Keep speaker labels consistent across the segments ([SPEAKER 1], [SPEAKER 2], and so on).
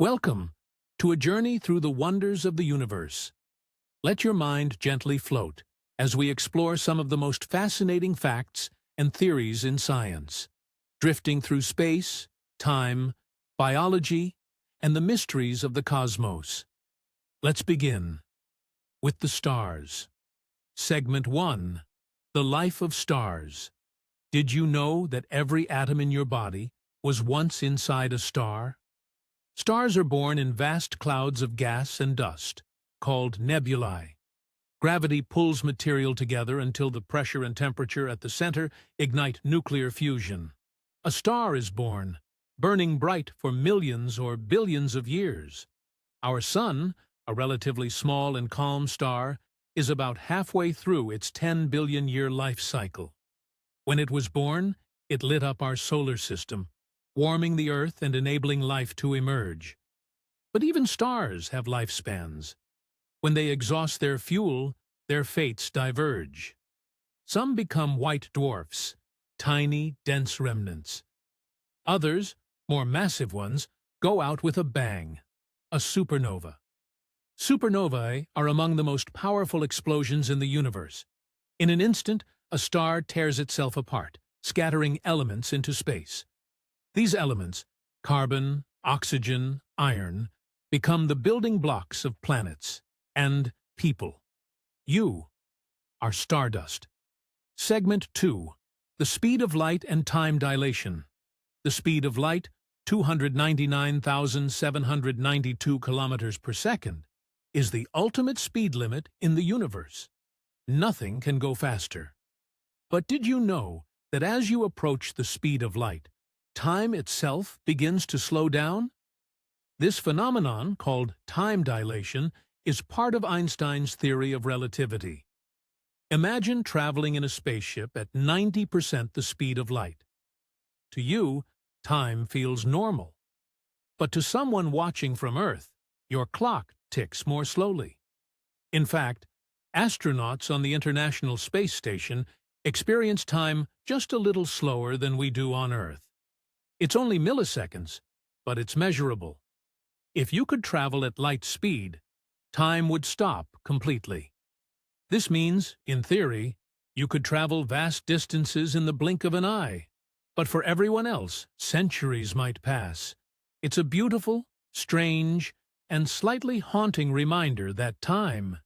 [SPEAKER 1] Welcome to a journey through the wonders of the universe. Let your mind gently float as we explore some of the most fascinating facts and theories in science, drifting through space, time, biology, and the mysteries of the cosmos. Let's begin with the stars. Segment 1. The Life of Stars. Did you know that every atom in your body was once inside a star? Stars are born in vast clouds of gas and dust, called nebulae. Gravity pulls material together until the pressure and temperature at the center ignite nuclear fusion. A star is born, burning bright for millions or billions of years. Our Sun, a relatively small and calm star, is about halfway through its 10 billion-year life cycle. When it was born, it lit up our solar system, warming the Earth and enabling life to emerge. But even stars have lifespans. When they exhaust their fuel, their fates diverge. Some become white dwarfs, tiny, dense remnants. Others, more massive ones, go out with a bang, a supernova. Supernovae are among the most powerful explosions in the universe. In an instant, a star tears itself apart, scattering elements into space. These elements, carbon, oxygen, iron, become the building blocks of planets and people. You are stardust. Segment 2. The speed of light and time dilation. The speed of light, 299,792 kilometers per second, is the ultimate speed limit in the universe. Nothing can go faster. But did you know that as you approach the speed of light, time itself begins to slow down? This phenomenon, called time dilation, is part of Einstein's theory of relativity. Imagine traveling in a spaceship at 90% the speed of light. To you, time feels normal. But to someone watching from Earth, your clock ticks more slowly. In fact, astronauts on the International Space Station experience time just a little slower than we do on Earth. It's only milliseconds, but it's measurable. If you could travel at light speed, time would stop completely. This means, in theory, you could travel vast distances in the blink of an eye. But for everyone else, centuries might pass. It's a beautiful, strange, and slightly haunting reminder that time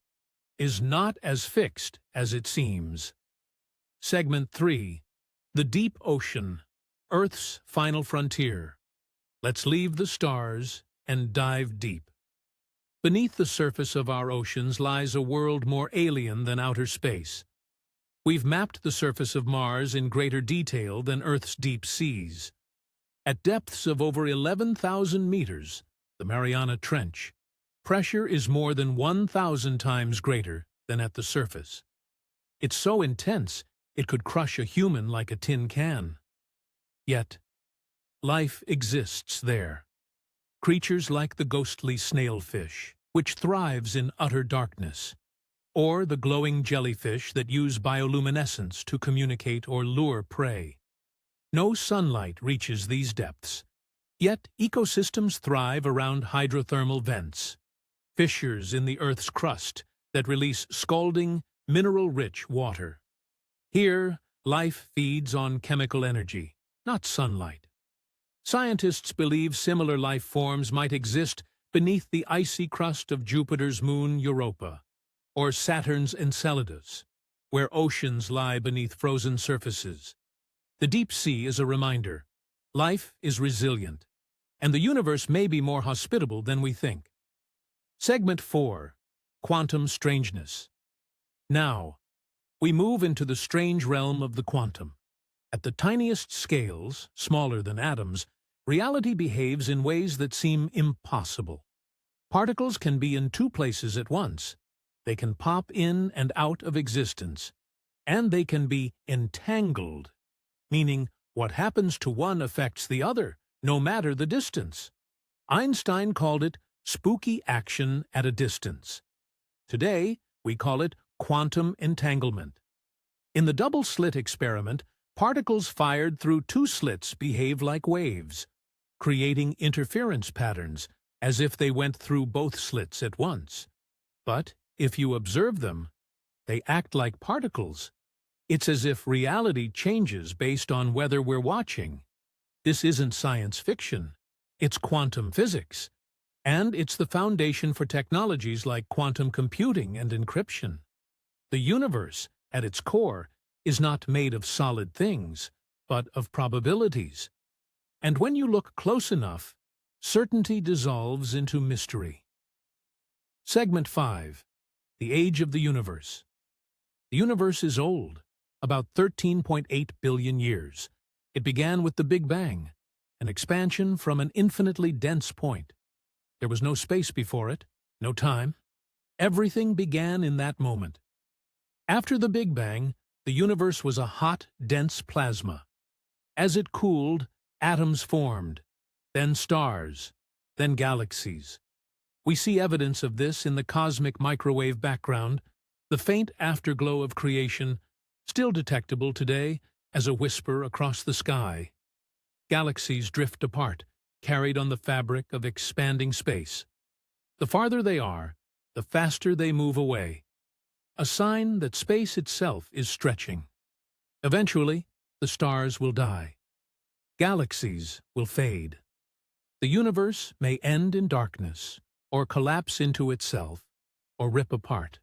[SPEAKER 1] is not as fixed as it seems. Segment 3. The Deep Ocean. Earth's final frontier. Let's leave the stars and dive deep. Beneath the surface of our oceans lies a world more alien than outer space. We've mapped the surface of Mars in greater detail than Earth's deep seas. At depths of over 11,000 meters, the Mariana Trench, pressure is more than 1,000 times greater than at the surface. It's so intense, it could crush a human like a tin can. Yet, life exists there. Creatures like the ghostly snailfish, which thrives in utter darkness, or the glowing jellyfish that use bioluminescence to communicate or lure prey. No sunlight reaches these depths, yet ecosystems thrive around hydrothermal vents, fissures in the Earth's crust that release scalding, mineral-rich water. Here, life feeds on chemical energy, not sunlight. Scientists believe similar life forms might exist beneath the icy crust of Jupiter's moon Europa, or Saturn's Enceladus, where oceans lie beneath frozen surfaces. The deep sea is a reminder. Life is resilient, and the universe may be more hospitable than we think. Segment 4. Quantum Strangeness. Now, we move into the strange realm of the quantum. At the tiniest scales, smaller than atoms, reality behaves in ways that seem impossible. Particles can be in two places at once. They can pop in and out of existence. And they can be entangled, meaning what happens to one affects the other, no matter the distance. Einstein called it spooky action at a distance. Today, we call it quantum entanglement. In the double-slit experiment, particles fired through two slits behave like waves, creating interference patterns as if they went through both slits at once. But if you observe them, they act like particles. It's as if reality changes based on whether we're watching. This isn't science fiction. It's quantum physics. And it's the foundation for technologies like quantum computing and encryption. The universe, at its core, is not made of solid things, but of probabilities. And when you look close enough, certainty dissolves into mystery. Segment 5. The Age of the Universe. The universe is old, about 13.8 billion years. It began with the Big Bang, an expansion from an infinitely dense point. There was no space before it, no time. Everything began in that moment. After the Big Bang, the universe was a hot, dense plasma. As it cooled, atoms formed, then stars, then galaxies. We see evidence of this in the cosmic microwave background, the faint afterglow of creation, still detectable today as a whisper across the sky. Galaxies drift apart, carried on the fabric of expanding space. The farther they are, the faster they move away, a sign that space itself is stretching. Eventually, the stars will die. Galaxies will fade. The universe may end in darkness, or collapse into itself, or rip apart.